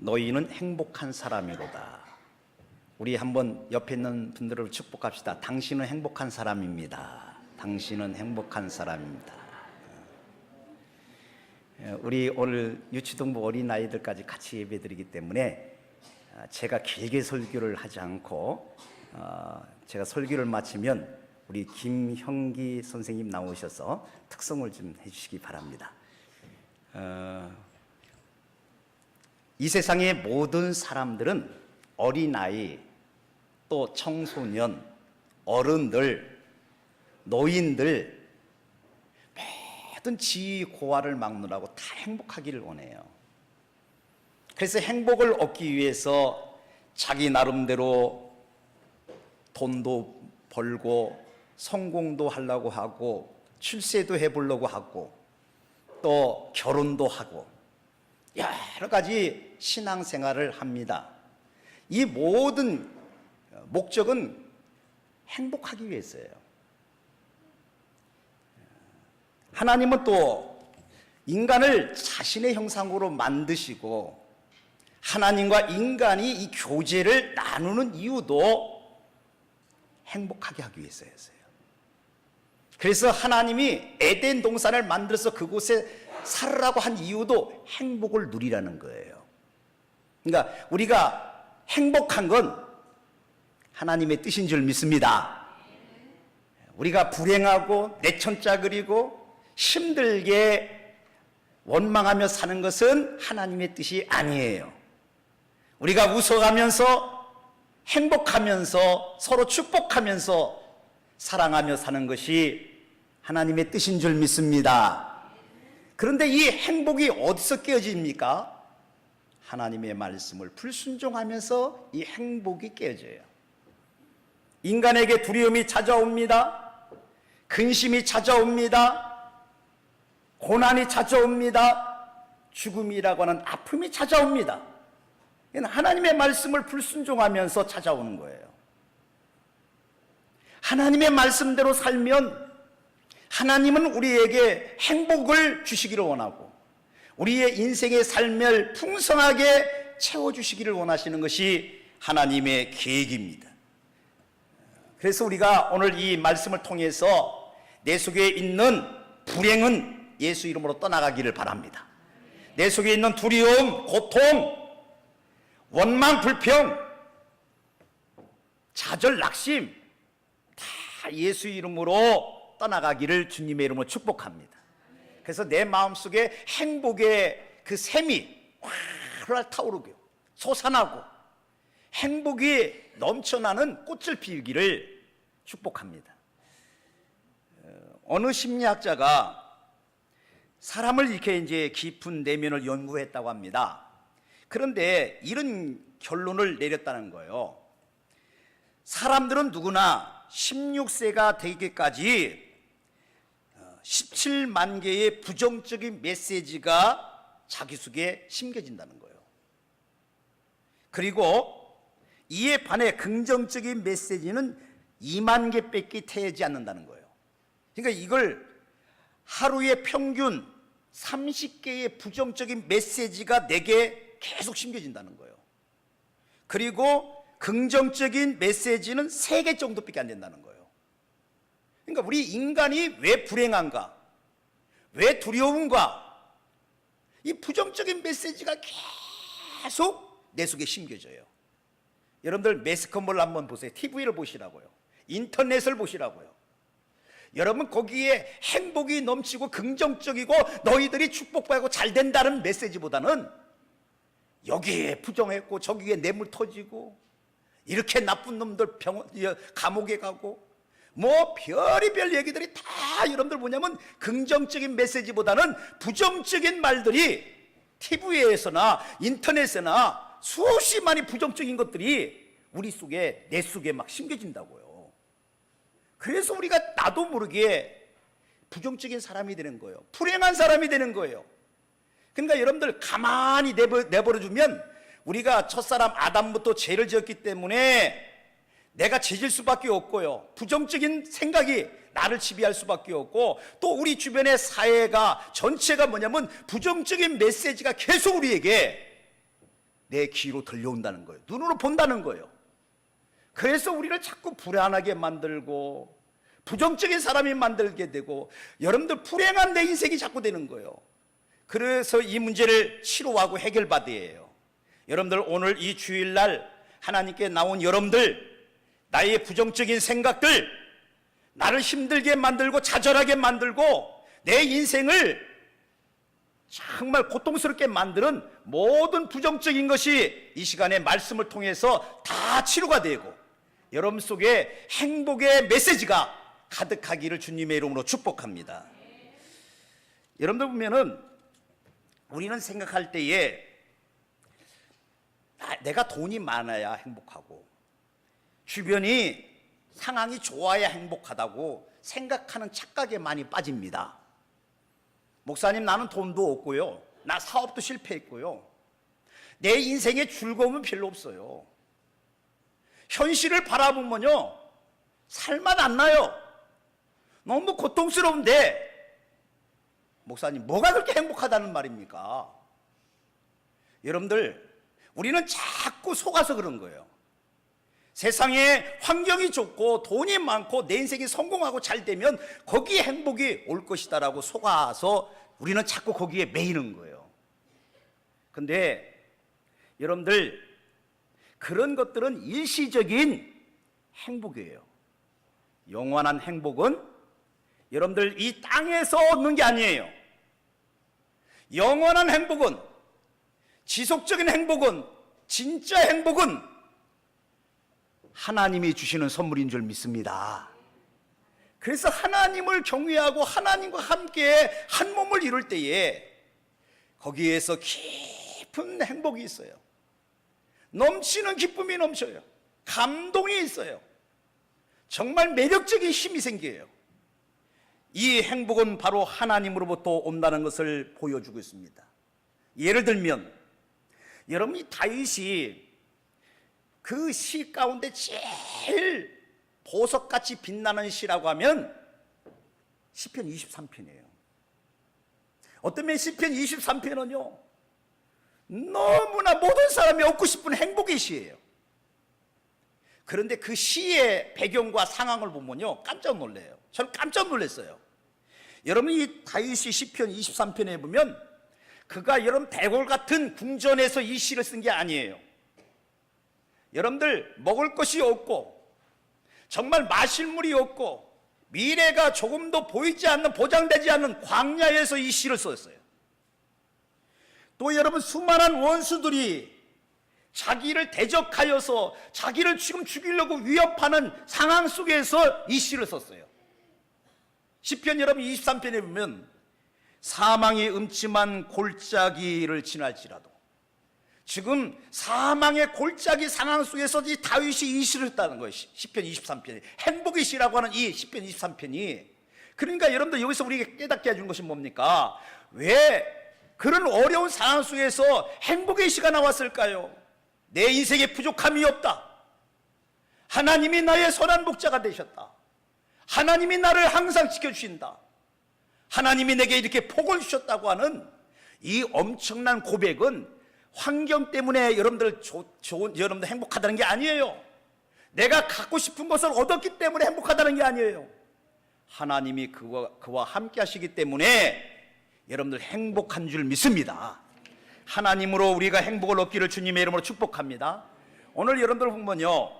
너희는 행복한 사람이로다. 우리 한번 옆에 있는 분들을 축복합시다. 당신은 행복한 사람입니다. 당신은 행복한 사람입니다. 우리 오늘 유치동부 어린아이들까지 같이 예배드리기 때문에 제가 길게 설교를 하지 않고 제가 설교를 마치면 우리 김형기 선생님 나오셔서 특성을 좀 해주시기 바랍니다. 이 세상의 모든 사람들은 어린아이, 또 청소년, 어른들, 노인들 모든 지위 고하를 막론하고 다 행복하기를 원해요. 그래서 행복을 얻기 위해서 자기 나름대로 돈도 벌고 성공도 하려고 하고 출세도 해보려고 하고 또 결혼도 하고 여러 가지 신앙생활을 합니다. 이 모든 목적은 행복하기 위해서예요. 하나님은 또 인간을 자신의 형상으로 만드시고 하나님과 인간이 이 교제를 나누는 이유도 행복하게 하기 위해서였어요. 그래서 하나님이 에덴 동산을 만들어서 그곳에 살으라고 한 이유도 행복을 누리라는 거예요. 그러니까 우리가 행복한 건 하나님의 뜻인 줄 믿습니다. 우리가 불행하고 내천자 그리고 힘들게 원망하며 사는 것은 하나님의 뜻이 아니에요. 우리가 웃어가면서 행복하면서 서로 축복하면서 사랑하며 사는 것이 하나님의 뜻인 줄 믿습니다. 그런데 이 행복이 어디서 깨어집니까? 하나님의 말씀을 불순종하면서 이 행복이 깨어져요. 인간에게 두려움이 찾아옵니다. 근심이 찾아옵니다. 고난이 찾아옵니다. 죽음이라고 하는 아픔이 찾아옵니다. 하나님의 말씀을 불순종하면서 찾아오는 거예요. 하나님의 말씀대로 살면 하나님은 우리에게 행복을 주시기를 원하고 우리의 인생의 삶을 풍성하게 채워주시기를 원하시는 것이 하나님의 계획입니다. 그래서 우리가 오늘 이 말씀을 통해서 내 속에 있는 불행은 예수 이름으로 떠나가기를 바랍니다. 내 속에 있는 두려움, 고통, 원망, 불평, 좌절, 낙심 다 예수 이름으로 떠나가기를 주님의 이름으로 축복합니다. 그래서 내 마음속에 행복의 그 샘이 활활 타오르고 솟아나고 행복이 넘쳐나는 꽃을 피우기를 축복합니다. 어느 심리학자가 사람을 이렇게 이제 깊은 내면을 연구했다고 합니다. 그런데 이런 결론을 내렸다는 거예요. 사람들은 누구나 16세가 되기까지 17만 개의 부정적인 메시지가 자기 속에 심겨진다는 거예요. 그리고 이에 반해 긍정적인 메시지는 2만 개밖에 되지 않는다는 거예요. 그러니까 이걸 하루에 평균 30개의 부정적인 메시지가 내게 계속 심겨진다는 거예요. 그리고 긍정적인 메시지는 3개 정도밖에 안 된다는 거예요. 그러니까 우리 인간이 왜 불행한가? 왜 두려운가? 이 부정적인 메시지가 계속 내 속에 심겨져요. 여러분들 매스컴을 한번 보세요. TV를 보시라고요. 인터넷을 보시라고요. 여러분 거기에 행복이 넘치고 긍정적이고 너희들이 축복받고 잘 된다는 메시지보다는 여기에 부정했고 저기에 뇌물 터지고 이렇게 나쁜 놈들 감옥에 가고 뭐 별의별 얘기들이 다 여러분들 뭐냐면 긍정적인 메시지보다는 부정적인 말들이 TV에서나 인터넷에나 수십만이 부정적인 것들이 우리 속에 내 속에 막 심겨진다고요. 그래서 우리가 나도 모르게 부정적인 사람이 되는 거예요. 불행한 사람이 되는 거예요. 그러니까 여러분들 가만히 내버려두면 우리가 첫사람 아담부터 죄를 지었기 때문에 내가 죄질 수밖에 없고요. 부정적인 생각이 나를 지배할 수밖에 없고 또 우리 주변의 사회가 전체가 뭐냐면 부정적인 메시지가 계속 우리에게 내 귀로 들려온다는 거예요. 눈으로 본다는 거예요. 그래서 우리를 자꾸 불안하게 만들고 부정적인 사람이 만들게 되고 여러분들 불행한 내 인생이 자꾸 되는 거예요. 그래서 이 문제를 치료하고 해결받아야 해요. 여러분들 오늘 이 주일날 하나님께 나온 여러분들, 나의 부정적인 생각들, 나를 힘들게 만들고 좌절하게 만들고 내 인생을 정말 고통스럽게 만드는 모든 부정적인 것이 이 시간에 말씀을 통해서 다 치료가 되고 여러분 속에 행복의 메시지가 가득하기를 주님의 이름으로 축복합니다. 여러분들 보면은 우리는 생각할 때에 내가 돈이 많아야 행복하고 주변이 상황이 좋아야 행복하다고 생각하는 착각에 많이 빠집니다. 목사님, 나는 돈도 없고요, 나 사업도 실패했고요, 내 인생에 즐거움은 별로 없어요. 현실을 바라보면요 살만 안 나요. 너무 고통스러운데 목사님, 뭐가 그렇게 행복하다는 말입니까? 여러분들, 우리는 자꾸 속아서 그런 거예요. 세상에 환경이 좋고 돈이 많고 내 인생이 성공하고 잘 되면 거기에 행복이 올 것이다라고 속아서 우리는 자꾸 거기에 매이는 거예요. 근데 여러분들, 그런 것들은 일시적인 행복이에요. 영원한 행복은 여러분들 이 땅에서 얻는 게 아니에요. 영원한 행복은, 지속적인 행복은, 진짜 행복은 하나님이 주시는 선물인 줄 믿습니다. 그래서 하나님을 경외하고 하나님과 함께 한 몸을 이룰 때에 거기에서 깊은 행복이 있어요. 넘치는 기쁨이 넘쳐요. 감동이 있어요. 정말 매력적인 힘이 생겨요. 이 행복은 바로 하나님으로부터 온다는 것을 보여주고 있습니다. 예를 들면 여러분, 이 다윗이 그 시 가운데 제일 보석같이 빛나는 시라고 하면 시편 23편이에요. 어떤 시편 23편은요 너무나 모든 사람이 얻고 싶은 행복의 시예요. 그런데 그 시의 배경과 상황을 보면요 깜짝 놀래요. 저는 깜짝 놀랐어요. 여러분, 이 다윗이 시편 23편에 보면 그가 여러분 대궐 같은 궁전에서 이 시를 쓴 게 아니에요. 여러분들, 먹을 것이 없고 정말 마실 물이 없고 미래가 조금도 보이지 않는, 보장되지 않는 광야에서 이 시를 썼어요. 또 여러분, 수많은 원수들이 자기를 대적하여서 자기를 지금 죽이려고 위협하는 상황 속에서 이 시를 썼어요. 시편 여러분 23편에 보면 사망의 음침한 골짜기를 지날지라도, 지금 사망의 골짜기 상황 속에서 이 다윗이 이 시를 했다는 거예요. 시편 23편이 행복의 시라고 하는 이 시편 23편이. 그러니까 여러분들, 여기서 우리에게 깨닫게 해준 것이 뭡니까? 왜 그런 어려운 상황 속에서 행복의 시가 나왔을까요? 내 인생에 부족함이 없다. 하나님이 나의 선한 목자가 되셨다. 하나님이 나를 항상 지켜주신다. 하나님이 내게 이렇게 복을 주셨다고 하는 이 엄청난 고백은 환경 때문에 여러분들 여러분들 행복하다는 게 아니에요. 내가 갖고 싶은 것을 얻었기 때문에 행복하다는 게 아니에요. 하나님이 그와 함께 하시기 때문에 여러분들 행복한 줄 믿습니다. 하나님으로 우리가 행복을 얻기를 주님의 이름으로 축복합니다. 오늘 여러분들 보면요,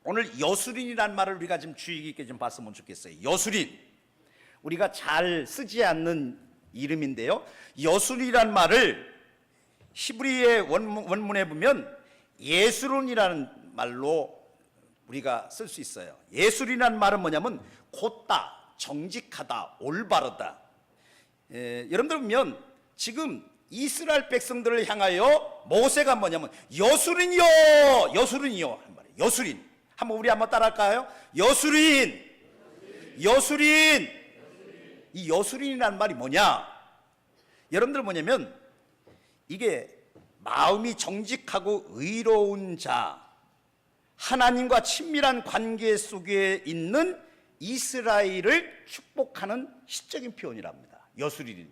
오늘 여수린이라는 말을 우리가 좀 주의 깊게 좀 봤으면 좋겠어요. 여수린, 우리가 잘 쓰지 않는 이름인데요, 여수린이라는 말을 히브리의 원문에 보면 예수론이라는 말로 우리가 쓸 수 있어요. 예술이라는 말은 뭐냐면 곧다, 정직하다, 올바르다. 여러분들 보면 지금 이스라엘 백성들을 향하여 모세가 뭐냐면 여수린이요, 여수린이요 한 말이에요. 여수린. 우리 한번 따라할까요? 여수린, 여수린. 이 여수린이라는 말이 뭐냐? 여러분들 뭐냐면 이게 마음이 정직하고 의로운 자, 하나님과 친밀한 관계 속에 있는 이스라엘을 축복하는 시적인 표현이랍니다. 여수린이.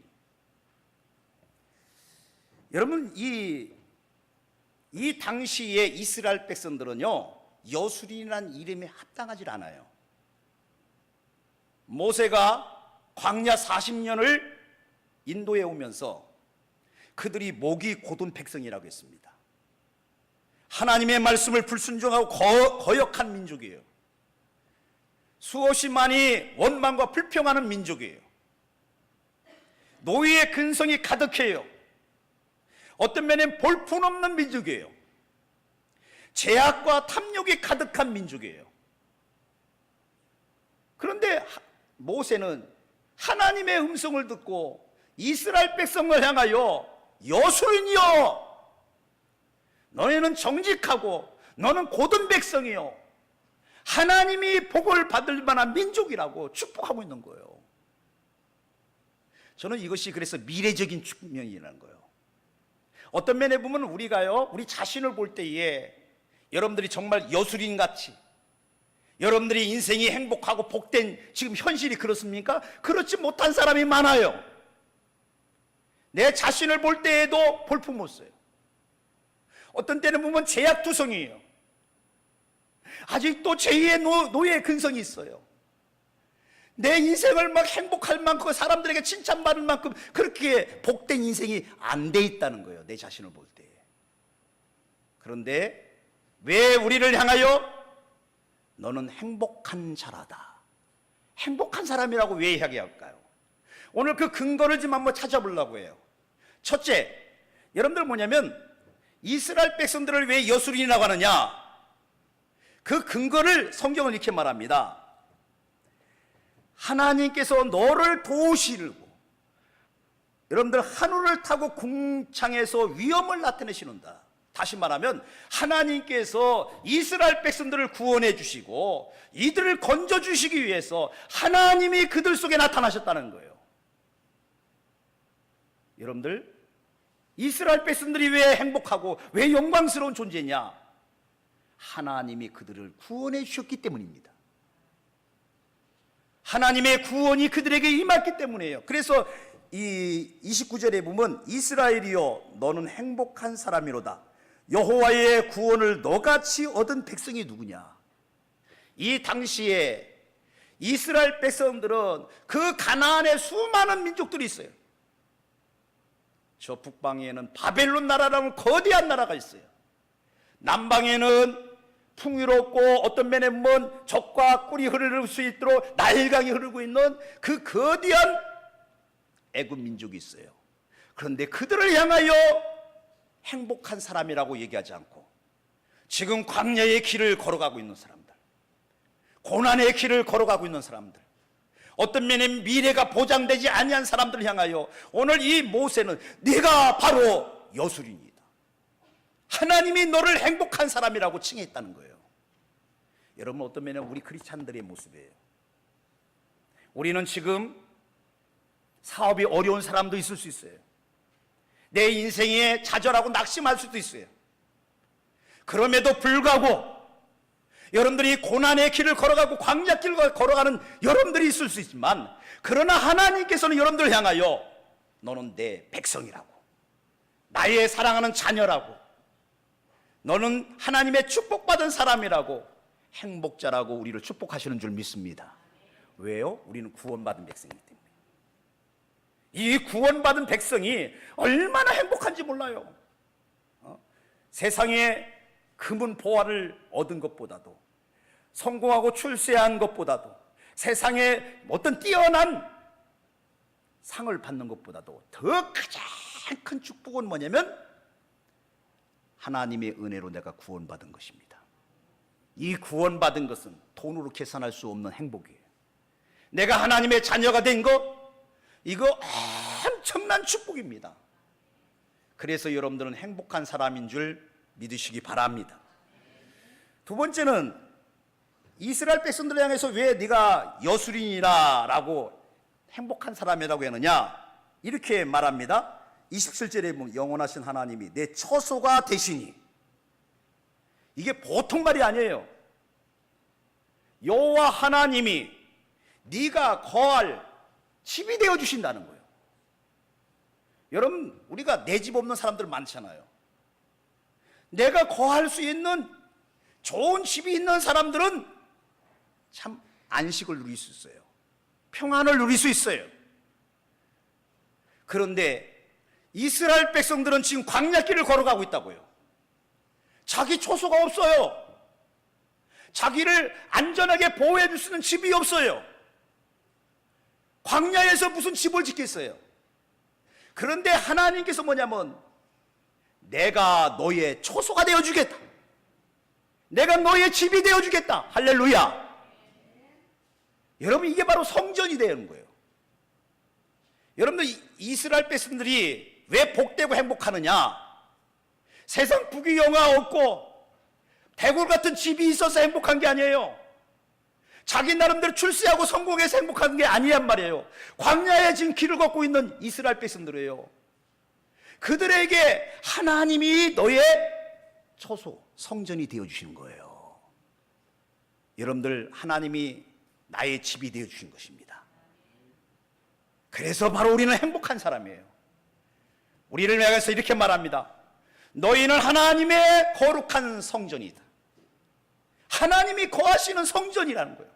여러분, 이 이 당시에 이스라엘 백성들은요, 여술인이라는 이름에 합당하지 않아요. 모세가 광야 40년을 인도에 오면서 그들이 목이 곧은 백성이라고 했습니다. 하나님의 말씀을 불순종하고 거역한 민족이에요. 수없이 많이 원망과 불평하는 민족이에요. 노예의 근성이 가득해요. 어떤 면엔 볼품없는 민족이에요. 제약과 탐욕이 가득한 민족이에요. 그런데 모세는 하나님의 음성을 듣고 이스라엘 백성을 향하여 여술인이여, 너희는 정직하고 너는 곧은 백성이요, 하나님이 복을 받을 만한 민족이라고 축복하고 있는 거예요. 저는 이것이 그래서 미래적인 측면이라는 거예요. 어떤 면에 보면 우리가요, 우리 자신을 볼 때에 여러분들이 정말 여술인같이, 여러분들이 인생이 행복하고 복된 지금 현실이 그렇습니까? 그렇지 못한 사람이 많아요. 내 자신을 볼 때에도 볼품없어요. 어떤 때는 보면 제약투성이에요. 아직도 제2의 노예 근성이 있어요. 내 인생을 막 행복할 만큼, 사람들에게 칭찬받을 만큼 그렇게 복된 인생이 안 돼 있다는 거예요, 내 자신을 볼 때. 그런데 왜 우리를 향하여 너는 행복한 자라다, 행복한 사람이라고 왜 이야기할까요? 오늘 그 근거를 좀 한번 찾아보려고 해요. 첫째, 여러분들 뭐냐면 이스라엘 백성들을 왜 여술인이라고 하느냐, 그 근거를 성경은 이렇게 말합니다. 하나님께서 너를 도우시려고, 여러분들 하늘을 타고 궁창에서 위험을 나타내시는다. 다시 말하면 하나님께서 이스라엘 백성들을 구원해 주시고 이들을 건져 주시기 위해서 하나님이 그들 속에 나타나셨다는 거예요. 여러분들, 이스라엘 백성들이 왜 행복하고 왜 영광스러운 존재냐? 하나님이 그들을 구원해 주셨기 때문입니다. 하나님의 구원이 그들에게 임했기 때문이에요. 그래서 이 29절에 보면 이스라엘이여 너는 행복한 사람이로다, 여호와의 구원을 너같이 얻은 백성이 누구냐? 이 당시에 이스라엘 백성들은 그 가나안에 수많은 민족들이 있어요. 저 북방에는 바벨론 나라라는 거대한 나라가 있어요. 남방에는 풍요롭고 어떤 면에 보면 적과 꿀이 흐를 수 있도록 나일강이 흐르고 있는 그 거대한 애굽 민족이 있어요. 그런데 그들을 향하여 행복한 사람이라고 얘기하지 않고 지금 광야의 길을 걸어가고 있는 사람들, 고난의 길을 걸어가고 있는 사람들, 어떤 면에 미래가 보장되지 아니한 사람들을 향하여 오늘 이 모세는 네가 바로 여술인이다, 하나님이 너를 행복한 사람이라고 칭했다는 거예요. 여러분, 어떤 면에 우리 크리스찬들의 모습이에요. 우리는 지금 사업이 어려운 사람도 있을 수 있어요. 내 인생에 좌절하고 낙심할 수도 있어요. 그럼에도 불구하고 여러분들이 고난의 길을 걸어가고 광야길을 걸어가는 여러분들이 있을 수 있지만, 그러나 하나님께서는 여러분들을 향하여 너는 내 백성이라고, 나의 사랑하는 자녀라고, 너는 하나님의 축복받은 사람이라고, 행복자라고 우리를 축복하시는 줄 믿습니다. 왜요? 우리는 구원받은 백성이기 때문에. 이 구원받은 백성이 얼마나 행복한지 몰라요. 세상에 금은 보화를 얻은 것보다도, 성공하고 출세한 것보다도, 세상에 어떤 뛰어난 상을 받는 것보다도 더 가장 큰 축복은 뭐냐면 하나님의 은혜로 내가 구원받은 것입니다. 이 구원받은 것은 돈으로 계산할 수 없는 행복이에요. 내가 하나님의 자녀가 된 것, 이거 엄청난 축복입니다. 그래서 여러분들은 행복한 사람인 줄 믿으시기 바랍니다. 두 번째는 이스라엘 백성들을 향해서 왜 네가 여술인이라고 행복한 사람이라고 했느냐, 이렇게 말합니다. 27절에 보면 영원하신 하나님이 내 처소가 되시니, 이게 보통 말이 아니에요. 여호와 하나님이 네가 거할 집이 되어 주신다는 거예요. 여러분, 우리가 내 집 없는 사람들 많잖아요. 내가 거할 수 있는 좋은 집이 있는 사람들은 참 안식을 누릴 수 있어요. 평안을 누릴 수 있어요. 그런데 이스라엘 백성들은 지금 광야길을 걸어가고 있다고요. 자기 초소가 없어요. 자기를 안전하게 보호해 줄 수 있는 집이 없어요. 광야에서 무슨 집을 짓겠어요? 그런데 하나님께서 뭐냐면 내가 너의 초소가 되어주겠다. 내가 너의 집이 되어주겠다. 할렐루야. 여러분, 이게 바로 성전이 되는 거예요. 여러분들, 이스라엘 백성들이 왜 복되고 행복하느냐? 세상 부귀영화 없고 대굴 같은 집이 있어서 행복한 게 아니에요. 자기 나름대로 출세하고 성공해서 행복한 게 아니란 말이에요. 광야에 지금 길을 걷고 있는 이스라엘 백성들이에요. 그들에게 하나님이 너의 초소, 성전이 되어주시는 거예요. 여러분들, 하나님이 나의 집이 되어주신 것입니다. 그래서 바로 우리는 행복한 사람이에요. 우리를 향해서 이렇게 말합니다. 너희는 하나님의 거룩한 성전이다. 하나님이 거하시는 성전이라는 거예요.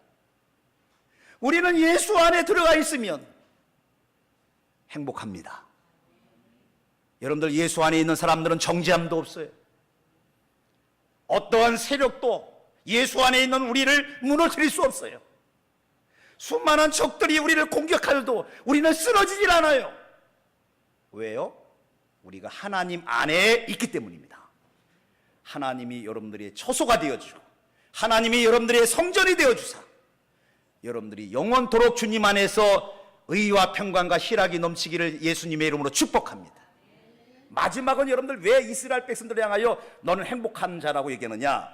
우리는 예수 안에 들어가 있으면 행복합니다. 여러분들, 예수 안에 있는 사람들은 정죄함도 없어요. 어떠한 세력도 예수 안에 있는 우리를 무너뜨릴 수 없어요. 수많은 적들이 우리를 공격하여도 우리는 쓰러지질 않아요. 왜요? 우리가 하나님 안에 있기 때문입니다. 하나님이 여러분들의 처소가 되어주고 하나님이 여러분들의 성전이 되어주사 여러분들이 영원토록 주님 안에서 의와 평강과 희락이 넘치기를 예수님의 이름으로 축복합니다. 마지막은 여러분들, 왜 이스라엘 백성들을 향하여 너는 행복한 자라고 얘기하느냐?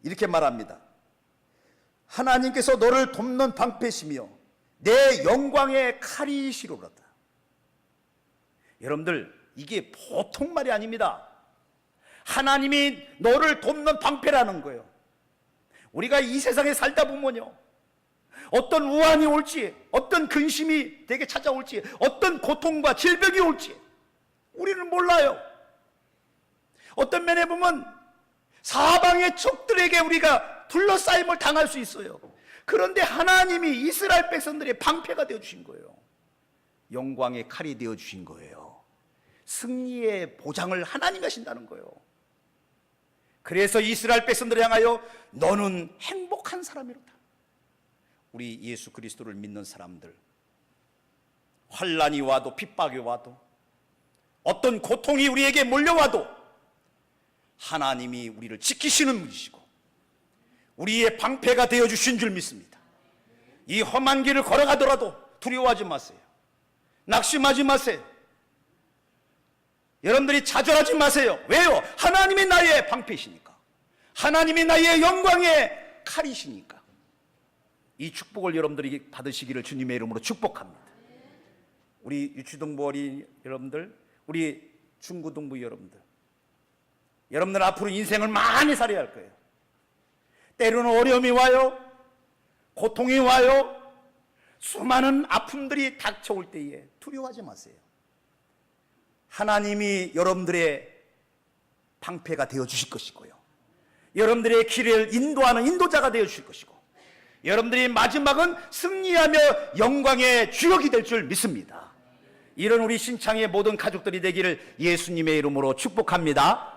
이렇게 말합니다. 하나님께서 너를 돕는 방패시며 내 영광의 칼이시로다. 여러분들, 이게 보통 말이 아닙니다. 하나님이 너를 돕는 방패라는 거예요. 우리가 이 세상에 살다 보면요, 어떤 우환이 올지, 어떤 근심이 되게 찾아올지, 어떤 고통과 질병이 올지 우리는 몰라요. 어떤 면에 보면 사방의 적들에게 우리가 둘러싸임을 당할 수 있어요. 그런데 하나님이 이스라엘 백성들의 방패가 되어주신 거예요. 영광의 칼이 되어주신 거예요. 승리의 보장을 하나님이 하신다는 거예요. 그래서 이스라엘 백성들을 향하여 너는 행복한 사람이로다. 우리 예수 그리스도를 믿는 사람들, 환난이 와도 핍박이 와도 어떤 고통이 우리에게 몰려와도 하나님이 우리를 지키시는 분이시고 우리의 방패가 되어주신 줄 믿습니다. 이 험한 길을 걸어가더라도 두려워하지 마세요. 낙심하지 마세요. 여러분들이 좌절하지 마세요. 왜요? 하나님이 나의 방패시니까. 하나님이 나의 영광의 칼이시니까. 이 축복을 여러분들이 받으시기를 주님의 이름으로 축복합니다. 우리 유치동부 어린이 여러분들, 우리 중고등부 여러분들, 여러분들 앞으로 인생을 많이 살아야 할 거예요. 때로는 어려움이 와요. 고통이 와요. 수많은 아픔들이 닥쳐올 때에 두려워하지 마세요. 하나님이 여러분들의 방패가 되어주실 것이고요, 여러분들의 길을 인도하는 인도자가 되어주실 것이고, 여러분들이 마지막은 승리하며 영광의 주역이 될 줄 믿습니다. 이런 우리 신창의 모든 가족들이 되기를 예수님의 이름으로 축복합니다.